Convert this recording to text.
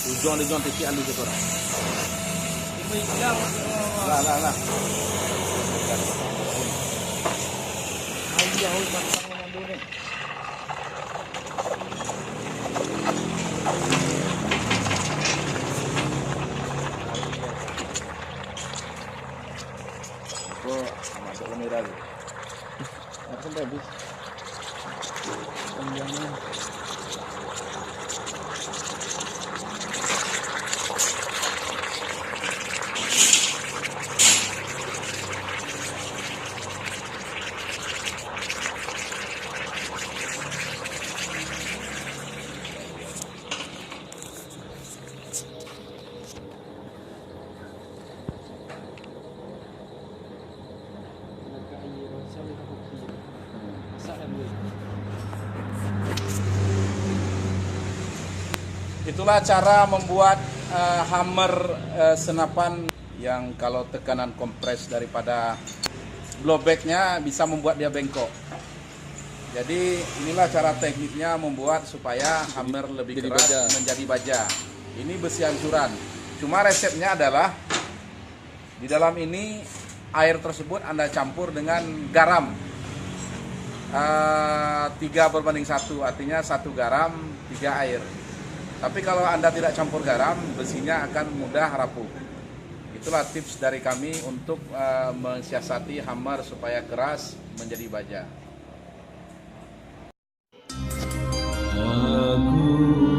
Ujung dia titik alu ke orang. Ilang. Lah. Ayah, matang naman doon eh. Oh, masuk kamera tu. Apa dah habis? Panjangnya. Itulah cara membuat hammer senapan yang kalau tekanan kompres daripada blowbacknya bisa membuat dia bengkok. Jadi inilah cara tekniknya membuat supaya hammer lebih keras menjadi baja. Ini besi ancuran. Cuma resepnya adalah di dalam ini air tersebut Anda campur dengan garam 3/1, artinya 1 garam 3 air. Tapi kalau Anda tidak campur garam, besinya akan mudah rapuh. Itulah tips dari kami untuk mensiasati hammer supaya keras menjadi baja. Aku